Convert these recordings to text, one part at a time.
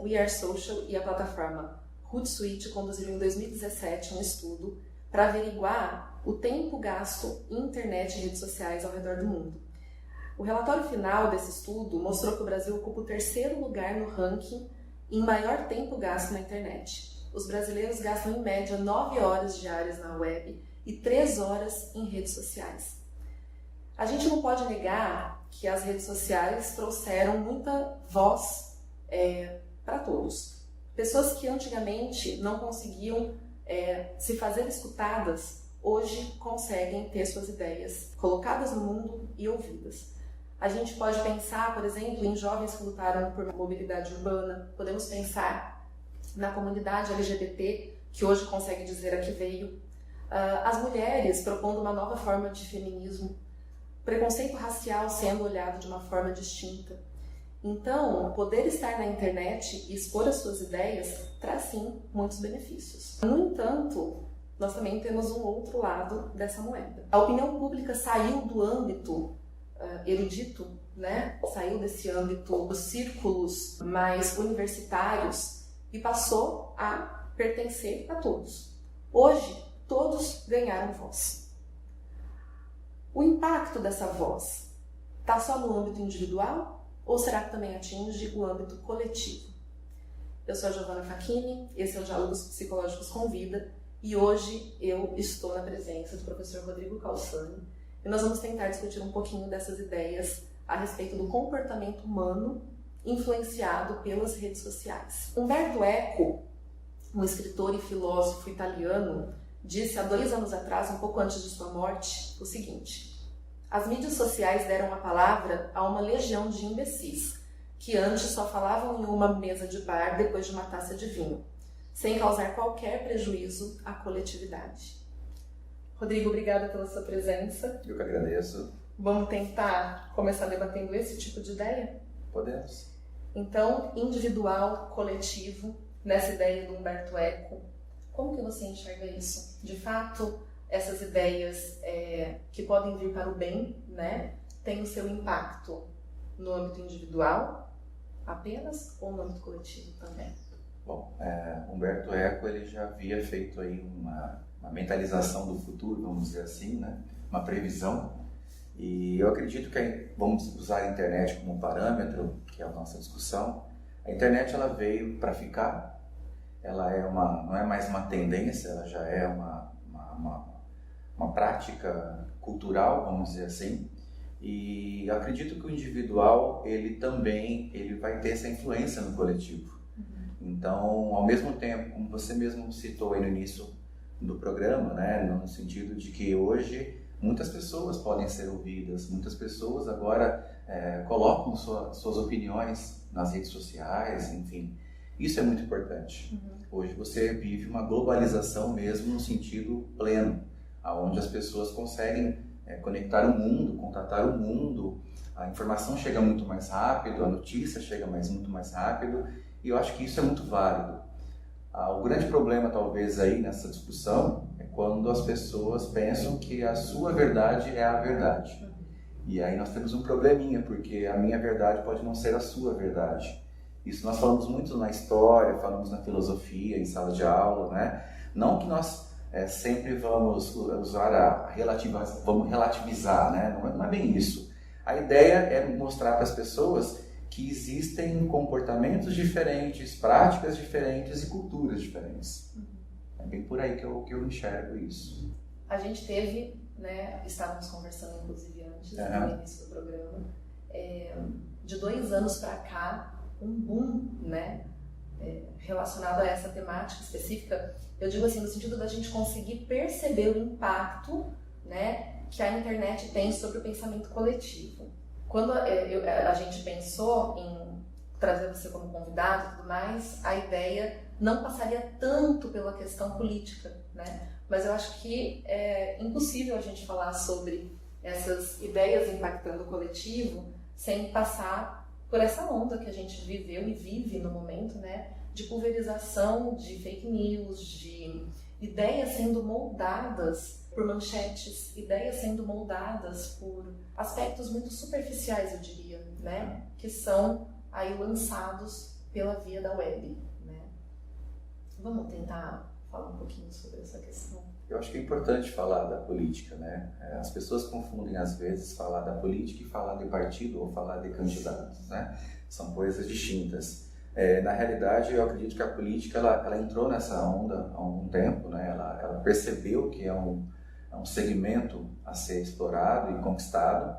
We Are Social e a plataforma Hootsuite conduziram em 2017 um estudo para averiguar o tempo gasto em internet e redes sociais ao redor do mundo. O relatório final desse estudo mostrou que o Brasil ocupa o 3º lugar no ranking em maior tempo gasto na internet. Os brasileiros gastam em média 9 horas diárias na web e 3 horas em redes sociais. A gente não pode negar que as redes sociais trouxeram muita voz para todos. Pessoas que antigamente não conseguiam se fazer escutadas, hoje conseguem ter suas ideias colocadas no mundo e ouvidas. A gente pode pensar, por exemplo, em jovens que lutaram por mobilidade urbana, podemos pensar na comunidade LGBT, que hoje consegue dizer a que veio, as mulheres propondo uma nova forma de feminismo, preconceito racial sendo olhado de uma forma distinta. Então, poder estar na internet e expor as suas ideias traz sim muitos benefícios. No entanto, nós também temos um outro lado dessa moeda. A opinião pública saiu do âmbito erudito, né? Saiu desse âmbito dos círculos mais universitários e passou a pertencer a todos. Hoje, todos ganharam voz. O impacto dessa voz está só no âmbito individual ou será que também atinge o âmbito coletivo? Eu sou a Giovana Facchini, esse é o Diálogos Psicológicos com Vida e hoje eu estou na presença do professor Rodrigo Calçani e nós vamos tentar discutir um pouquinho dessas ideias a respeito do comportamento humano influenciado pelas redes sociais. Umberto Eco, um escritor e filósofo italiano, disse há 2 anos atrás, um pouco antes de sua morte, o seguinte: as mídias sociais deram a palavra a uma legião de imbecis, que antes só falavam em uma mesa de bar depois de uma taça de vinho, sem causar qualquer prejuízo à coletividade. Rodrigo, obrigada pela sua presença. Eu que agradeço. Vamos tentar começar debatendo esse tipo de ideia? Podemos. Então, individual, coletivo, nessa ideia do Umberto Eco, como que você enxerga isso? De fato, essas ideias que podem vir para o bem, né, têm o seu impacto no âmbito individual apenas ou no âmbito coletivo também? Bom, Umberto Eco ele já havia feito aí uma mentalização do futuro, vamos dizer assim, né, uma previsão. E eu acredito que vamos usar a internet como um parâmetro, que é a nossa discussão. A internet ela veio para ficar. Ela não é mais uma tendência, ela já é uma prática cultural, vamos dizer assim. E eu acredito que o individual, ele vai ter essa influência no coletivo. Então, ao mesmo tempo, como você mesmo citou aí no início do programa, né, no sentido de que hoje muitas pessoas podem ser ouvidas, muitas pessoas agora colocam suas opiniões nas redes sociais, enfim. Isso é muito importante. Hoje você vive uma globalização mesmo no sentido pleno, onde as pessoas conseguem conectar o mundo, contatar o mundo, a informação chega muito mais rápido, a notícia chega muito mais rápido, e eu acho que isso é muito válido. O grande problema talvez aí nessa discussão é quando as pessoas pensam que a sua verdade é a verdade. E aí nós temos um probleminha, porque a minha verdade pode não ser a sua verdade. Isso nós falamos muito na história, falamos na filosofia, em sala de aula, né? Não que nós sempre vamos usar vamos relativizar, né? Não é bem isso. A ideia é mostrar para as pessoas que existem comportamentos diferentes, práticas diferentes e culturas diferentes. É bem por aí que eu enxergo isso. A gente teve, né, estávamos conversando inclusive antes, no início do programa, de 2 anos para cá, um boom, né, relacionado a essa temática específica. Eu digo assim, no sentido da gente conseguir perceber o impacto, né, que a internet tem sobre o pensamento coletivo. Quando a gente pensou em trazer você como convidado e tudo mais, a ideia não passaria tanto pela questão política, né? Mas eu acho que é impossível a gente falar sobre essas ideias impactando o coletivo sem passar por essa onda que a gente viveu e vive no momento, né? De pulverização de fake news, de ideias sendo moldadas por manchetes, ideias sendo moldadas por aspectos muito superficiais, eu diria, né? Que são aí lançados pela via da web, né? Vamos tentar falar um pouquinho sobre essa questão? Eu acho que é importante falar da política, né? As pessoas confundem às vezes falar da política e falar de partido ou falar de candidatos, né? São coisas distintas. Na realidade, eu acredito que a política ela entrou nessa onda há algum tempo, né? Ela percebeu que é um segmento a ser explorado e conquistado,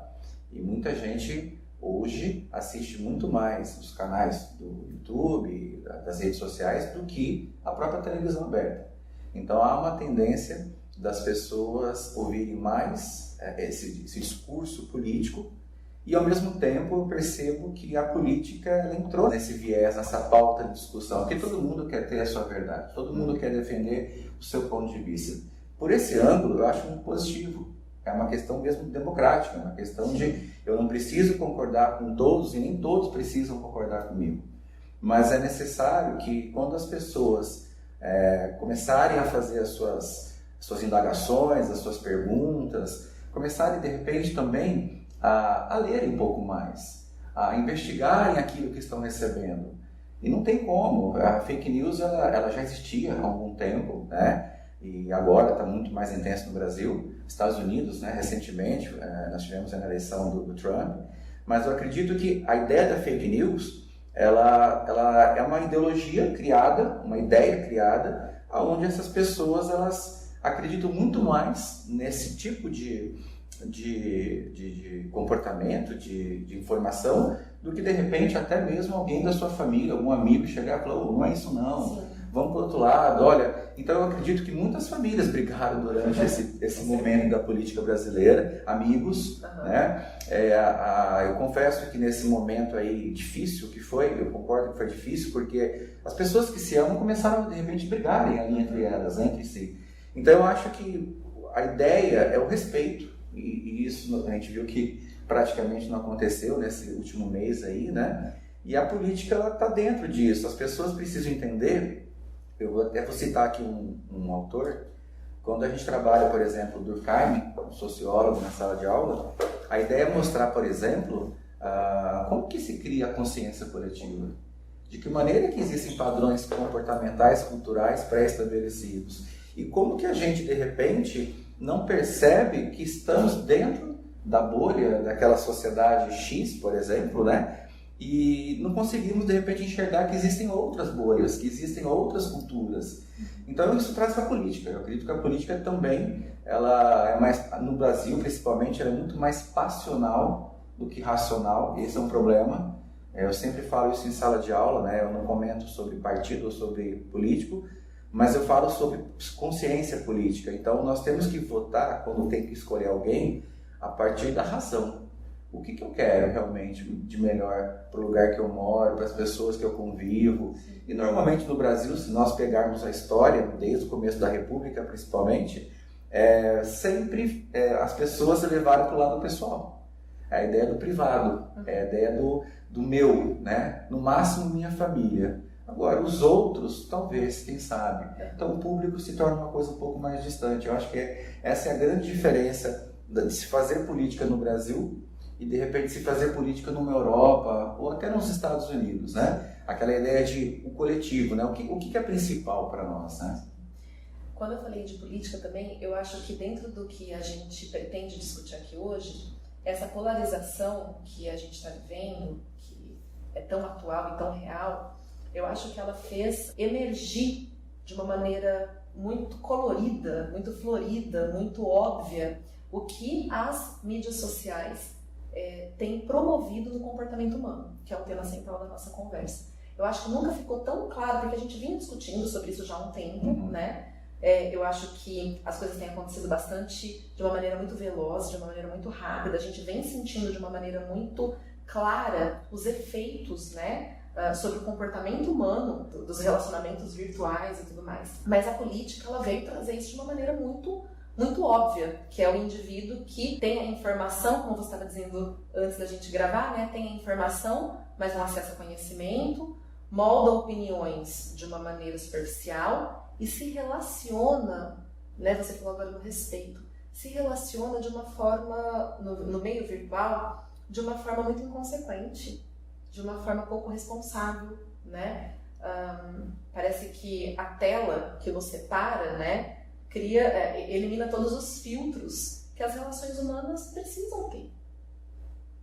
e muita gente hoje assiste muito mais os canais do YouTube, das redes sociais, do que a própria televisão aberta. Então há uma tendência das pessoas ouvirem mais esse discurso político, e ao mesmo tempo eu percebo que a política ela entrou nesse viés, nessa pauta de discussão, porque todo mundo quer ter a sua verdade, todo mundo quer defender o seu ponto de vista. Por esse ângulo eu acho muito positivo, é uma questão mesmo democrática, é uma questão de eu não preciso concordar com todos e nem todos precisam concordar comigo, mas é necessário que quando as pessoas começarem a fazer as suas indagações, as suas perguntas, começarem de repente também a lerem um pouco mais, a investigarem aquilo que estão recebendo. E não tem como, a fake news ela já existia há algum tempo, né? E agora está muito mais intenso no Brasil. Estados Unidos, né, recentemente, nós tivemos a eleição do Trump, mas eu acredito que a ideia da fake news ela é uma ideologia criada, uma ideia criada, onde essas pessoas elas acreditam muito mais nesse tipo de comportamento, de informação, do que de repente até mesmo alguém da sua família, algum amigo chegar e falar, oh, não é isso não, sim, vamos para o outro lado, olha. Então eu acredito que muitas famílias brigaram durante esse momento da política brasileira, amigos, né? Eu confesso que nesse momento aí difícil que foi, eu concordo que foi difícil, porque as pessoas que se amam começaram de repente a brigarem ali entre elas, entre si. Então eu acho que a ideia é o respeito, e isso a gente viu que praticamente não aconteceu nesse último mês aí, né? E a política ela está dentro disso, as pessoas precisam entender. Eu até vou citar aqui um autor. Quando a gente trabalha, por exemplo, Durkheim, um sociólogo na sala de aula, a ideia é mostrar, por exemplo, como que se cria a consciência coletiva. De que maneira que existem padrões comportamentais, culturais pré-estabelecidos. E como que a gente, de repente, não percebe que estamos dentro da bolha daquela sociedade X, por exemplo, né? E não conseguimos, de repente, enxergar que existem outras bolhas, que existem outras culturas. Então, isso traz para a política. Eu acredito que a política também, ela é mais, no Brasil, principalmente, ela é muito mais passional do que racional. Esse é um problema. Eu sempre falo isso em sala de aula, né? Eu não comento sobre partido ou sobre político, mas eu falo sobre consciência política. Então, nós temos que votar, quando tem que escolher alguém, a partir da razão. O que eu quero realmente de melhor para o lugar que eu moro, para as pessoas que eu convivo. E normalmente no Brasil, se nós pegarmos a história, desde o começo da República principalmente, sempre as pessoas se levaram para o lado pessoal. É a ideia do privado, é a ideia do meu, né? No máximo minha família. Agora, os outros, talvez, quem sabe. Então o público se torna uma coisa um pouco mais distante. Eu acho que essa é a grande diferença de se fazer política no Brasil e de repente se fazer política numa Europa ou até nos Estados Unidos, né? Aquela ideia de o coletivo, né? O que é principal para nós, né? Quando eu falei de política também, eu acho que dentro do que a gente pretende discutir aqui hoje, essa polarização que a gente está vivendo, que é tão atual e tão real, eu acho que ela fez emergir de uma maneira muito colorida, muito florida, muito óbvia, o que as mídias sociais tem promovido no comportamento humano, que é o tema central da nossa conversa. Eu acho que nunca ficou tão claro, porque a gente vinha discutindo sobre isso já há um tempo, né? Eu acho que as coisas têm acontecido bastante de uma maneira muito veloz, de uma maneira muito rápida. A gente vem sentindo de uma maneira muito clara os efeitos, né, sobre o comportamento humano, dos relacionamentos virtuais e tudo mais. Mas a política, ela veio trazer isso de uma maneira muito óbvia, que é o indivíduo que tem a informação, como você estava dizendo antes da gente gravar, né? Tem a informação, mas não acessa conhecimento, molda opiniões de uma maneira superficial e se relaciona, né? Você falou agora no respeito, se relaciona de uma forma, no meio virtual, de uma forma muito inconsequente. de uma forma pouco responsável, né? Parece que a tela que nos separa, né, elimina todos os filtros que as relações humanas precisam ter.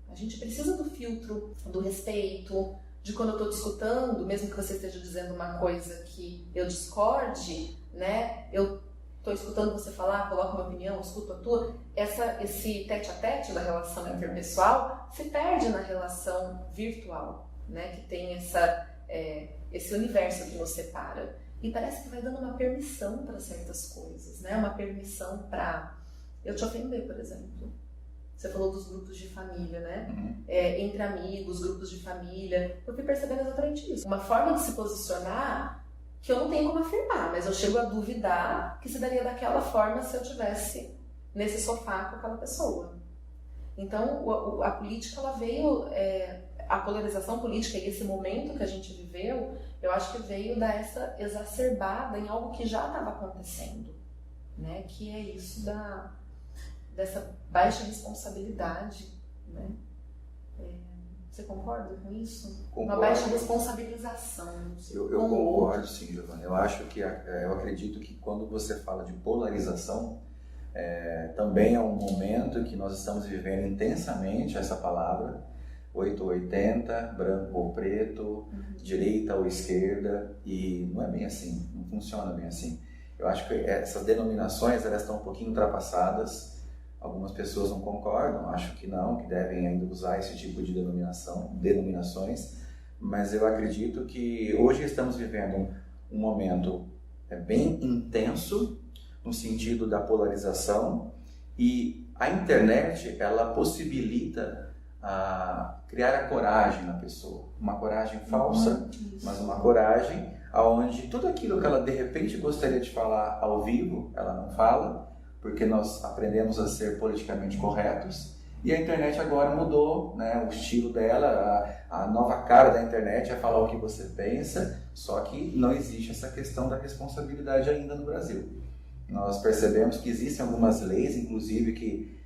A gente precisa do filtro, do respeito, de quando eu estou discutando, mesmo que você esteja dizendo uma coisa que eu discorde, né, eu estou escutando você falar, coloco minha opinião, escuto a tua, esse tete-a-tete da relação interpessoal se perde na relação virtual, né, que tem esse universo que nos separa. E parece que vai dando uma permissão para certas coisas, né, uma permissão para eu te ofender, por exemplo. Você falou dos grupos de família, né? Entre amigos, grupos de família. Eu fui percebendo exatamente isso. Uma forma de se posicionar que eu não tenho como afirmar, mas eu chego a duvidar que se daria daquela forma se eu tivesse nesse sofá com aquela pessoa. Então, a política, ela veio... a polarização política e esse momento que a gente viveu, eu acho que veio dar essa exacerbada em algo que já estava acontecendo, né? Que é isso dessa baixa responsabilidade, né? Você concorda com isso? Concordo. Uma baixa responsabilização. Eu concordo, sim, Giovana. Eu acho que, eu acredito que quando você fala de polarização, também é um momento que nós estamos vivendo intensamente essa palavra, 8 ou 80, branco ou preto, direita ou esquerda, e não é bem assim, não funciona bem assim. Eu acho que essas denominações, elas estão um pouquinho ultrapassadas. Algumas pessoas não concordam, acham que não, que devem ainda usar esse tipo de denominações, mas eu acredito que hoje estamos vivendo um momento bem intenso no sentido da polarização, e a internet, ela possibilita criar a coragem na pessoa, uma coragem falsa, mas uma coragem onde tudo aquilo que ela de repente gostaria de falar ao vivo, ela não fala, porque nós aprendemos a ser politicamente corretos, e a internet agora mudou, né, o estilo dela, a nova cara da internet é falar o que você pensa, só que não existe essa questão da responsabilidade ainda no Brasil. Nós percebemos que existem algumas leis, inclusive, que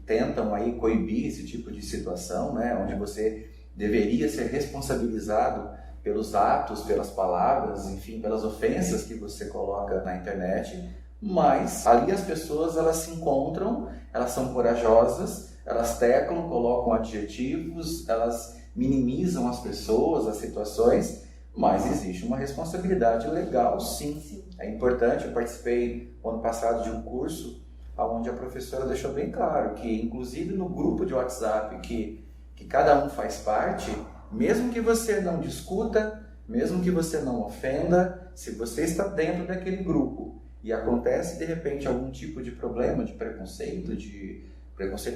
tentam aí coibir esse tipo de situação, né, onde você deveria ser responsabilizado pelos atos, pelas palavras, enfim, pelas ofensas que você coloca na internet. Mas ali as pessoas, elas se encontram, elas são corajosas, elas teclam, colocam adjetivos, elas minimizam as pessoas, as situações, mas existe uma responsabilidade legal, sim. É importante. Eu participei ano passado de um curso onde a professora deixou bem claro que, inclusive no grupo de WhatsApp que cada um faz parte, mesmo que você não discuta, mesmo que você não ofenda, se você está dentro daquele grupo e acontece de repente algum tipo de problema, de preconceito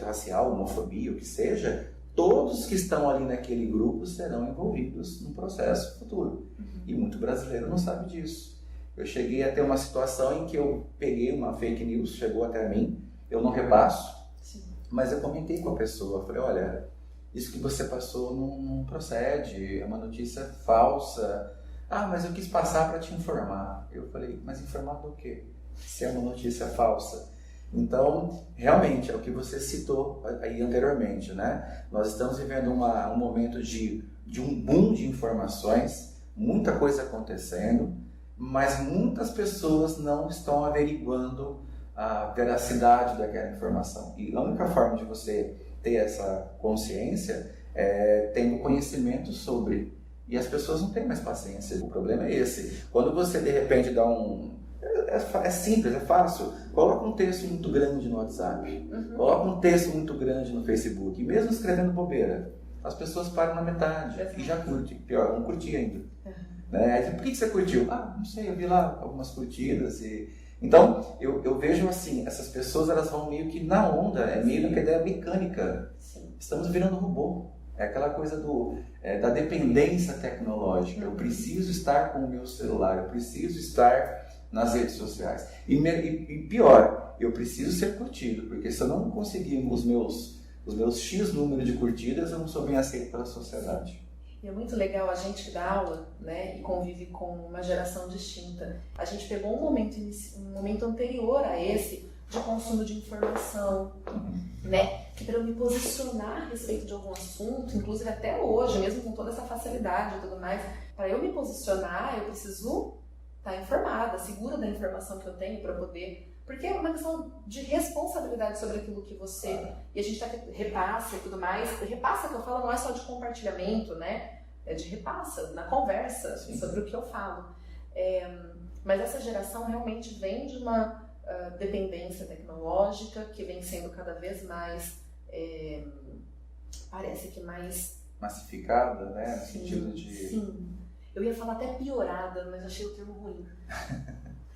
racial, homofobia, o que seja, todos que estão ali naquele grupo serão envolvidos no processo futuro. E muito brasileiro não sabe disso. Eu cheguei a ter uma situação em que eu peguei uma fake news, chegou até mim, eu não repasso, mas eu comentei com a pessoa, falei, olha, isso que você passou não procede, é uma notícia falsa. Ah, mas eu quis passar para te informar. Eu falei, mas informar do quê? Se é uma notícia falsa. Então, realmente, é o que você citou aí anteriormente, né? Nós estamos vivendo um momento de um boom de informações, muita coisa acontecendo, mas muitas pessoas não estão averiguando a veracidade daquela informação. E a única forma de você ter essa consciência é tendo conhecimento sobre. E as pessoas não têm mais paciência. O problema é esse. Quando você, de repente, dá é simples, é fácil. Coloca um texto muito grande no WhatsApp. Coloca um texto muito grande no Facebook. E mesmo escrevendo bobeira, as pessoas param na metade e já curtem. Pior, não curti ainda. Né? Aí, por que você curtiu? Ah, não sei, eu vi lá algumas curtidas. Então, eu vejo assim, essas pessoas, elas vão meio que na onda, é meio que ideia mecânica. Estamos virando robô. É aquela coisa da dependência tecnológica. Eu preciso estar com o meu celular, eu preciso estar nas redes sociais. E pior, eu preciso ser curtido, porque se eu não conseguir os meus X número de curtidas, eu não sou bem aceito pela sociedade. E é muito legal a gente que dá aula, né, e convive com uma geração distinta. A gente pegou um momento anterior a esse, de consumo de informação, né? Que para eu me posicionar a respeito de algum assunto, inclusive até hoje, mesmo com toda essa facilidade e tudo mais, para eu me posicionar, eu preciso estar informada, segura da informação que eu tenho para poder... Porque é uma questão de responsabilidade sobre aquilo que você... E a gente repassa e tudo mais. Repassa, que eu falo, não é só de compartilhamento, né? É de repassa, na conversa, sobre o que eu falo. Mas essa geração realmente vem de uma dependência tecnológica que vem sendo cada vez mais... parece que mais... massificada, né? No sentido de... Sim. Eu ia falar até piorada, mas achei o termo ruim.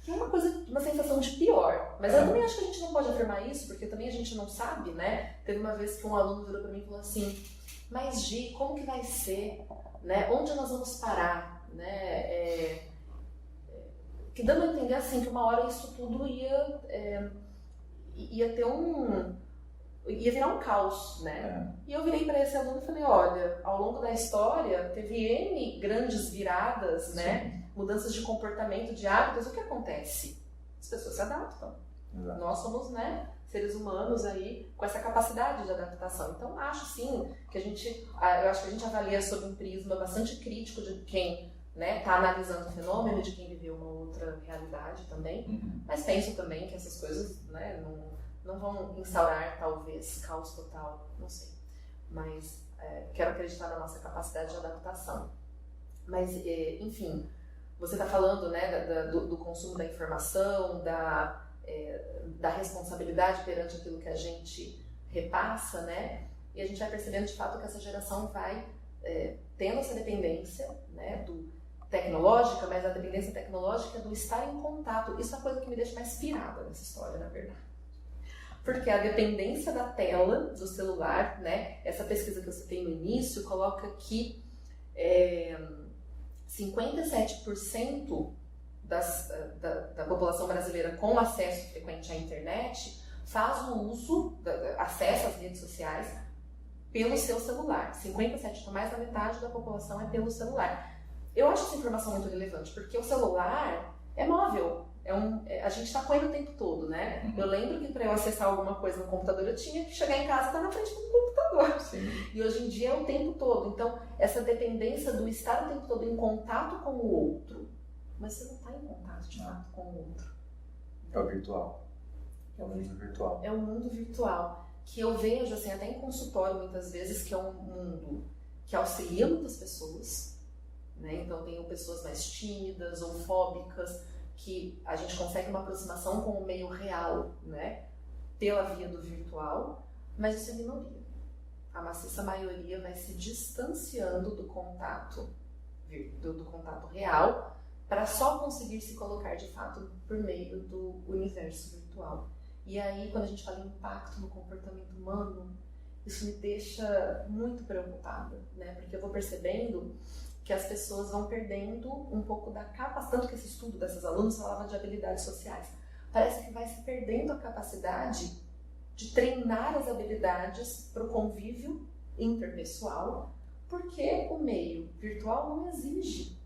Que é uma sensação de pior. Mas eu também acho que a gente não pode afirmar isso, porque também a gente não sabe, né? Teve uma vez que um aluno virou pra mim e falou assim, mas Gi, como que vai ser? Né? Onde nós vamos parar? Né? Que dando a entender assim, que uma hora isso tudo ia ter ia virar um caos, né? E eu virei para esse aluno e falei, olha, ao longo da história teve N grandes viradas, né? Mudanças de comportamento, de hábitos. O que acontece? As pessoas se adaptam. Exato. Nós somos, né, seres humanos aí com essa capacidade de adaptação. Então acho sim que eu acho que a gente avalia sob um prisma bastante crítico de quem, né, está analisando o fenômeno, de quem viveu uma outra realidade também. Mas penso também que essas coisas, né, não vão instaurar, talvez, caos total, não sei. Mas quero acreditar na nossa capacidade de adaptação. Mas, enfim, você está falando, né, do consumo da informação, da responsabilidade perante aquilo que a gente repassa, né? E a gente vai percebendo, de fato, que essa geração vai tendo essa dependência, né, tecnológica, mas a dependência tecnológica é do estar em contato. Isso é a coisa que me deixa mais pirada nessa história, na verdade. Porque a dependência da tela, do celular, né? Essa pesquisa que eu citei no início coloca que 57% da população brasileira com acesso frequente à internet faz o uso, acesso às redes sociais pelo seu celular. 57%, então mais da metade da população é pelo celular. Eu acho essa informação muito relevante, porque o celular é móvel. A gente está com ele o tempo todo, né? Eu lembro que para eu acessar alguma coisa no computador eu tinha que chegar em casa e estar na frente do computador. Sim. E hoje em dia é o tempo todo. Então, essa dependência do estar o tempo todo em contato com o outro, mas você não está em contato de fato com o outro. É o virtual. É o mundo virtual. É o mundo virtual. Que eu vejo, assim, até em consultório muitas vezes, que é um mundo que auxilia muitas pessoas, né? Então, tenho pessoas mais tímidas ou fóbicas, que a gente consegue uma aproximação com o meio real, né, pela via do virtual, mas isso é minoria. A maciça maioria vai se distanciando do contato real para só conseguir se colocar de fato por meio do universo virtual. E aí, quando a gente fala em impacto no comportamento humano, isso me deixa muito preocupada, né, porque eu vou percebendo que as pessoas vão perdendo um pouco da capacidade, tanto que esse estudo dessas alunas falava de habilidades sociais. Parece que vai se perdendo a capacidade de treinar as habilidades para o convívio interpessoal, porque o meio virtual não exige.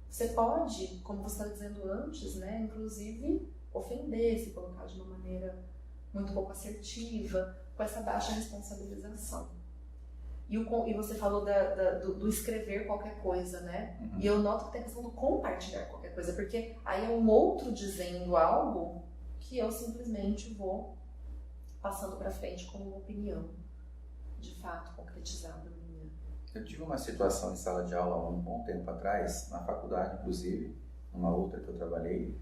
Você pode, como você estava dizendo antes, né, inclusive ofender, se colocar de uma maneira muito pouco assertiva, com essa baixa responsabilização. E você falou do escrever qualquer coisa, né? E eu noto que tem a questão do compartilhar qualquer coisa, porque aí é um outro dizendo algo que eu simplesmente vou passando para frente como uma opinião, de fato, concretizada minha. Eu tive uma situação em sala de aula há um bom tempo atrás, na faculdade, inclusive, numa outra que eu trabalhei,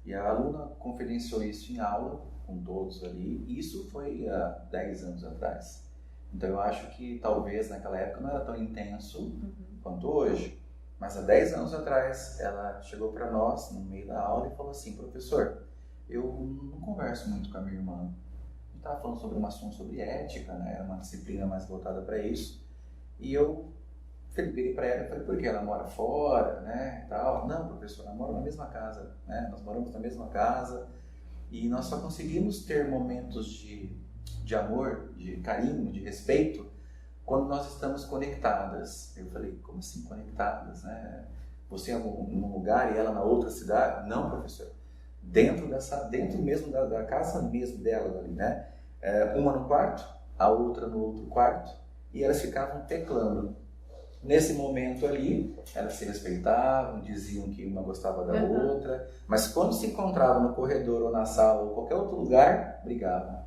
e a aluna confidenciou isso em aula, com todos ali, e isso foi há 10 anos atrás. Então eu acho que talvez naquela época não era tão intenso quanto hoje, mas há 10 anos atrás ela chegou para nós no meio da aula e falou assim: professor, eu não converso muito com a minha irmã. A gente estava falando sobre um assunto sobre ética, né? Era uma disciplina mais voltada para isso. E eu virei para ela e falei: por que ela mora fora, né? E tal. Não, professor, ela mora na mesma casa, né? Nós moramos na mesma casa e nós só conseguimos ter momentos de amor, de carinho, de respeito, quando nós estamos conectadas. Eu falei: como assim conectadas, né? Você em algum lugar e ela na outra cidade? Não, professor. dentro mesmo da casa mesmo dela ali, né? Uma no quarto, a outra no outro quarto, e elas ficavam teclando. Nesse momento ali, elas se respeitavam, diziam que uma gostava da outra, mas quando se encontravam no corredor ou na sala ou qualquer outro lugar, brigavam.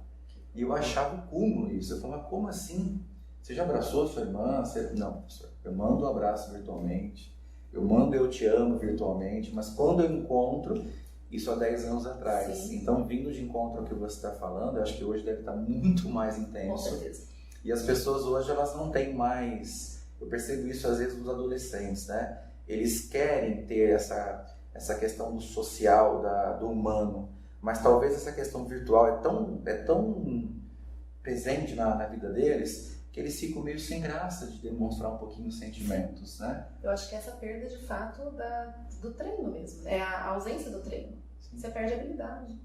E eu achava o cúmulo isso. Eu falava, como assim? Você já abraçou a sua irmã? Não, professor, eu mando um abraço virtualmente, eu mando eu te amo virtualmente, mas quando eu encontro, isso há 10 anos atrás. Sim. Então, vindo de encontro ao que você está falando, eu acho que hoje deve estar muito mais intenso. Com certeza. E as pessoas hoje, elas não têm mais... Eu percebo isso às vezes nos adolescentes, né? Eles querem ter essa questão do social, do humano, mas talvez essa questão virtual é tão presente na vida deles que eles ficam meio sem graça de demonstrar um pouquinho os sentimentos, né? Eu acho que essa perda, de fato, do treino mesmo, é a ausência do treino. Sim. Você perde a habilidade.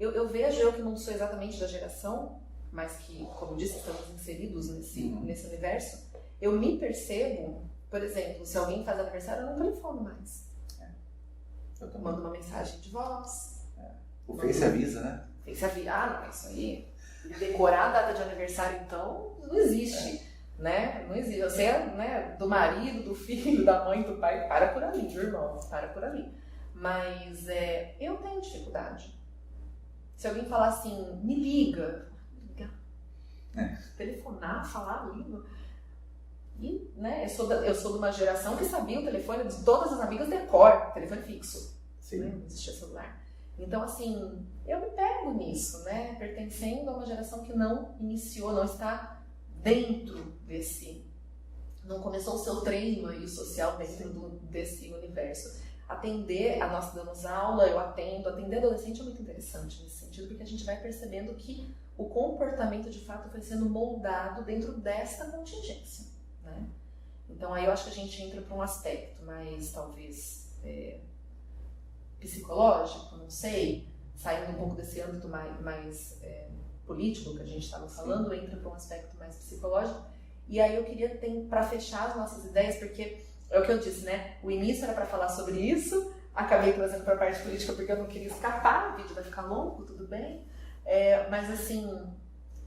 Eu vejo, eu que não sou exatamente da geração, mas que, como eu disse, estamos inseridos nesse universo, eu me percebo, por exemplo, se alguém faz aniversário, eu não telefono mais. Eu também. Mando uma mensagem de voz. O Face avisa, né? Face avisa. Ah, não, isso aí. Decorar a data de aniversário, então, não existe. Né? Não existe. Você é, né, do marido, do filho, da mãe, do pai, para por ali, do irmão, para por ali. Mas eu tenho dificuldade. Se alguém falar assim, me liga. Telefonar, falar a língua. E, né, eu sou de uma geração que sabia o telefone de todas as amigas de cor, telefone fixo. Sim. Né? Não existia celular. Então, assim, eu me pego nisso, né? Pertencendo a uma geração que não iniciou, não está dentro desse... Não começou o seu treino aí, o social dentro desse universo. Nós damos aula, eu atendo. Atender adolescente é muito interessante nesse sentido, porque a gente vai percebendo que o comportamento, de fato, vai sendo moldado dentro desta contingência. Né? Então aí eu acho que a gente entra para um aspecto mais, talvez, psicológico, não sei, saindo um pouco desse âmbito mais político que a gente estava falando, entra para um aspecto mais psicológico. E aí eu queria, para fechar as nossas ideias, porque é o que eu disse, né? O início era para falar sobre isso, acabei trazendo para a parte política porque eu não queria escapar, o vídeo vai ficar longo, tudo bem. Mas assim,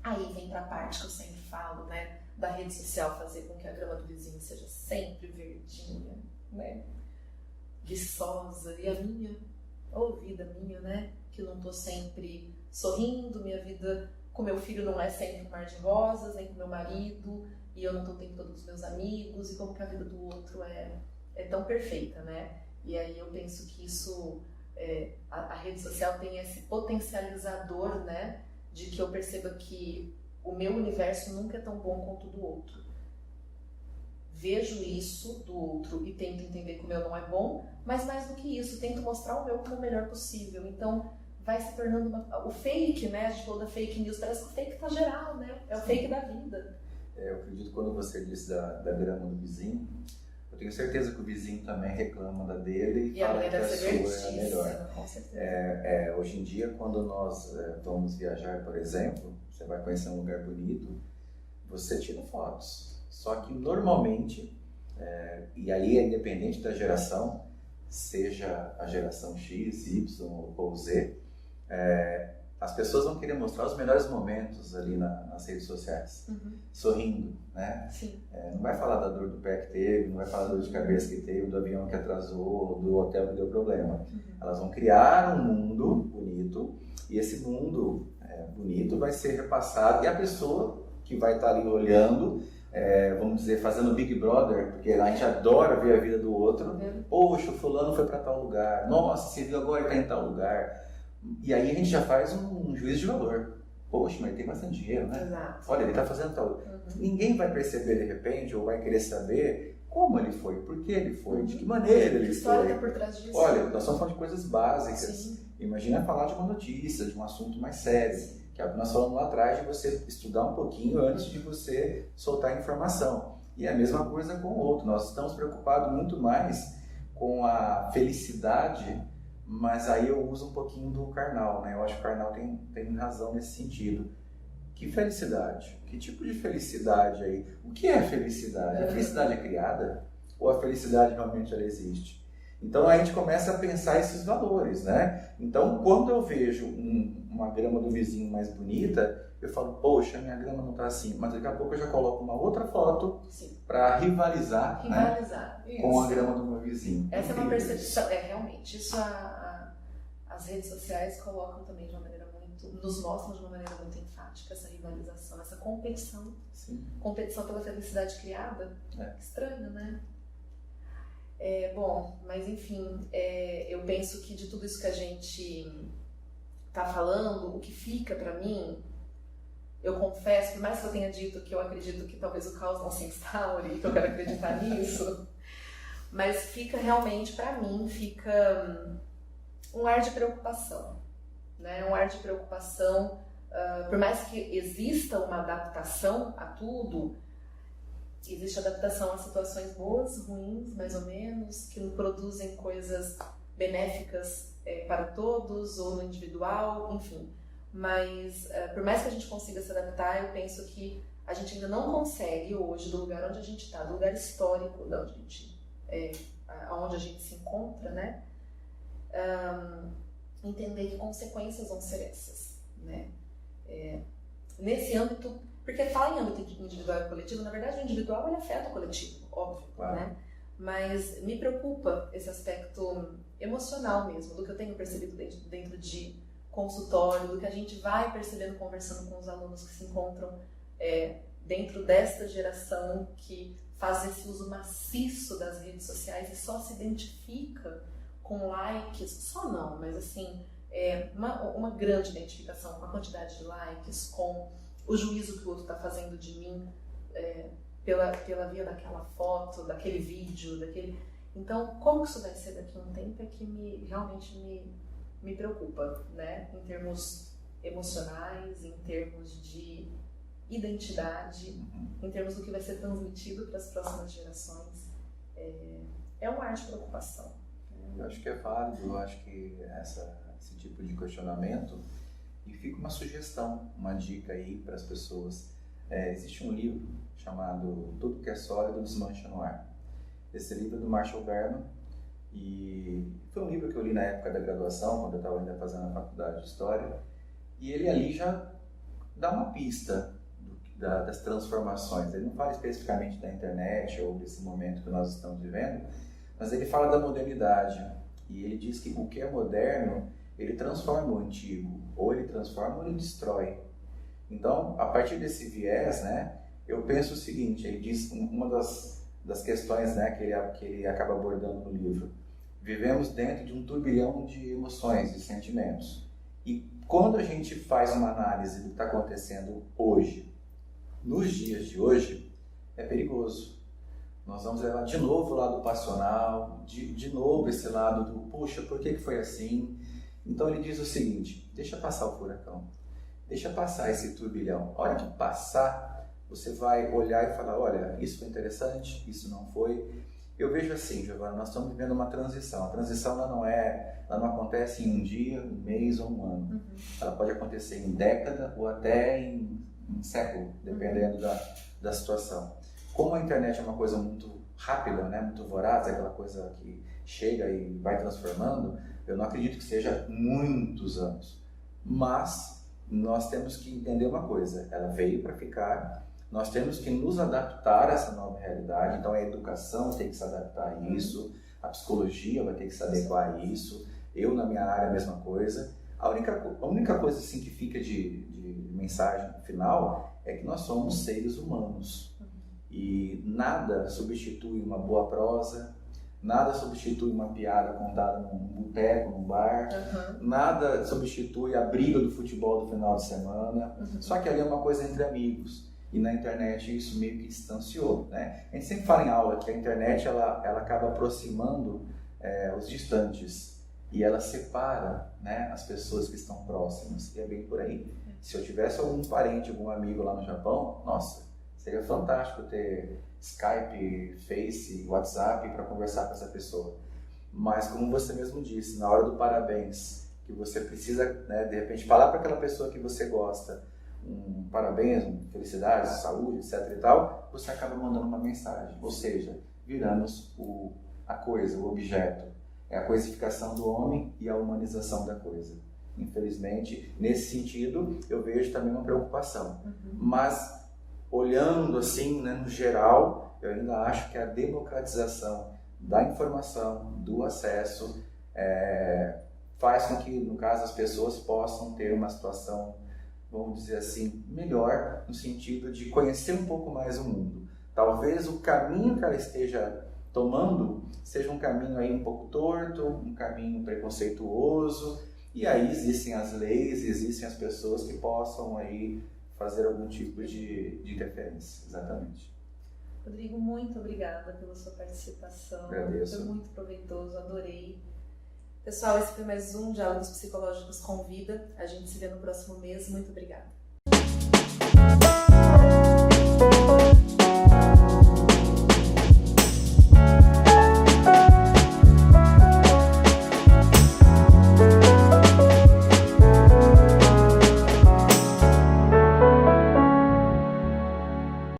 aí vem para a parte que eu sempre falo, né? Da rede social fazer com que a grama do vizinho seja sempre verdinha, né? Viçosa. E a minha, vida minha, né? Que não tô sempre sorrindo, minha vida com meu filho não é sempre um mar de rosas, nem com meu marido, e eu não tô o tempo todo com os meus amigos, e como que a vida do outro é tão perfeita, né? E aí eu penso que isso, a rede social tem esse potencializador, né? De que eu perceba que o meu universo nunca é tão bom quanto o do outro. Vejo isso do outro e tento entender que o meu não é bom, mas mais do que isso, tento mostrar o meu como o melhor possível. Então, vai se tornando o fake, né? A gente falou da fake news, parece que o fake tá geral, né? É o fake da vida. Eu acredito que quando você disse da grama do vizinho, eu tenho certeza que o vizinho também reclama da dele e fala que a sua é melhor. Com certeza. Hoje em dia, quando nós vamos viajar, por exemplo, você vai conhecer um lugar bonito, você tira fotos. Só que normalmente, e aí é independente da geração, seja a geração X, Y ou Z, as pessoas vão querer mostrar os melhores momentos ali nas redes sociais, sorrindo, né? Sim. Não vai falar da dor do pé que teve, não vai falar da dor de cabeça que teve, do avião que atrasou, do hotel que deu problema. Elas vão criar um mundo bonito, e esse mundo bonito vai ser repassado, e a pessoa que vai estar ali olhando, vamos dizer, fazendo Big Brother, porque a gente adora ver a vida do outro. Poxa, o fulano foi para tal lugar, nossa, você viu agora ele está em tal lugar. E aí a gente já faz um juízo de valor. Poxa, mas ele tem bastante dinheiro, né? Exato. Olha, ele está fazendo tal... Ninguém vai perceber de repente, ou vai querer saber como ele foi, por que ele foi, de que maneira ele foi. Que história está por trás disso? Olha, nós estamos falando de coisas básicas. Sim. Imagina falar de uma notícia, de um assunto mais sério. Que é o que nós falamos lá atrás, de você estudar um pouquinho antes de você soltar a informação. E é a mesma coisa com o outro. Nós estamos preocupados muito mais com a felicidade, mas aí eu uso um pouquinho do carnal, né? Eu acho que o carnal tem razão nesse sentido. Que felicidade? Que tipo de felicidade aí? O que é felicidade? A felicidade é criada? Ou a felicidade realmente ela existe? Então a gente começa a pensar esses valores, né? Então quando eu vejo uma grama do vizinho mais bonita, eu falo, poxa, minha grama não está assim, mas daqui a pouco eu já coloco uma outra foto para rivalizar, né? Com a grama do meu vizinho. Essa é uma percepção, realmente, isso as redes sociais colocam também de uma maneira nos mostram de uma maneira muito enfática essa rivalização, essa competição. Sim. Competição pela felicidade criada. Estranho, né? Bom, mas enfim, eu penso que de tudo isso que a gente tá falando, o que fica pra mim, eu confesso, por mais que eu tenha dito que eu acredito que talvez o caos não se instaure, que eu quero acreditar nisso, mas fica realmente, pra mim, fica um ar de preocupação, né? Um ar de preocupação, por mais que exista uma adaptação a tudo, existe adaptação a situações boas, ruins, mais ou menos, que produzem coisas benéficas para todos, ou no individual, enfim. Mas, por mais que a gente consiga se adaptar, eu penso que a gente ainda não consegue hoje, do lugar onde a gente está, do lugar histórico de onde onde a gente se encontra, né? Entender que consequências vão ser essas, né? Nesse âmbito, porque fala em âmbito individual e coletivo, na verdade o individual ele afeta o coletivo, óbvio, claro, né? Mas me preocupa esse aspecto emocional mesmo, do que eu tenho percebido dentro de consultório, do que a gente vai percebendo conversando com os alunos que se encontram dentro desta geração que faz esse uso maciço das redes sociais e só se identifica com likes, só não, mas assim, uma grande identificação com a quantidade de likes, com o juízo que o outro está fazendo de mim pela via daquela foto, daquele vídeo, Então, como que isso vai ser daqui a um tempo é que realmente me preocupa, né? Em termos emocionais, em termos de identidade, em termos do que vai ser transmitido para as próximas gerações. É um ar de preocupação. Eu acho que é válido, eu acho que esse tipo de questionamento, e fica uma sugestão, uma dica aí para as pessoas. Existe um livro chamado Tudo que é Sólido Desmancha no Ar. Esse livro é do Marshall Berman, e foi um livro que eu li na época da graduação, quando eu estava ainda fazendo a faculdade de História, e ele ali já dá uma pista das transformações. Ele não fala especificamente da internet ou desse momento que nós estamos vivendo, mas ele fala da modernidade, e ele diz que o que é moderno, ele transforma o antigo, ou ele transforma ou ele destrói. Então, a partir desse viés, né, eu penso o seguinte, ele diz, uma das questões, né, que ele acaba abordando no livro, vivemos dentro de um turbilhão de emoções, de sentimentos. E quando a gente faz uma análise do que está acontecendo hoje, nos dias de hoje, é perigoso. Nós vamos levar de novo o lado passional, de novo esse lado do, puxa, por que foi assim? Então ele diz o seguinte, deixa passar o furacão, deixa passar esse turbilhão. A hora que passar, você vai olhar e falar, olha, isso foi interessante, isso não foi. Eu vejo assim, Giovana, nós estamos vivendo uma transição. A transição ela não acontece em um dia, um mês ou um ano. Ela pode acontecer em década ou até em século, dependendo da situação. Como a internet é uma coisa muito rápida, né, muito voraz, é aquela coisa que chega e vai transformando, eu não acredito que seja muitos anos. Mas nós temos que entender uma coisa, ela veio para ficar, nós temos que nos adaptar a essa nova realidade, então a educação tem que se adaptar a isso, a psicologia vai ter que se adequar a isso, eu na minha área a mesma coisa. A única coisa assim, que fica de mensagem final é que nós somos seres humanos. E nada substitui uma boa prosa, nada substitui uma piada contada num boteco, num bar, nada substitui a briga do futebol do final de semana, só que ali é uma coisa entre amigos. E na internet isso meio que distanciou, né? A gente sempre fala em aula que a internet ela acaba aproximando os distantes e ela separa, né, as pessoas que estão próximas, e é bem por aí. Se eu tivesse algum parente, algum amigo lá no Japão, nossa, seria fantástico ter Skype, Face, WhatsApp para conversar com essa pessoa. Mas como você mesmo disse, na hora do parabéns, que você precisa, né, de repente falar para aquela pessoa que você gosta, parabéns, felicidades, saúde, etc e tal, você acaba mandando uma mensagem. Ou seja, viramos a coisa, o objeto. É a coisificação do homem e a humanização da coisa. Infelizmente, nesse sentido, eu vejo também uma preocupação. Mas, olhando assim, né, no geral, eu ainda acho que a democratização da informação, do acesso, faz com que, no caso, as pessoas possam ter uma situação, vamos dizer assim, melhor, no sentido de conhecer um pouco mais o mundo. Talvez o caminho que ela esteja tomando seja um caminho aí um pouco torto, um caminho preconceituoso, e aí existem as leis, existem as pessoas que possam aí fazer algum tipo de interferência. Exatamente. Rodrigo, muito obrigada pela sua participação. Agradeço. Foi muito proveitoso, adorei. Pessoal, esse foi mais um Diálogos Psicológicos com Vida. A gente se vê no próximo mês. Muito obrigada.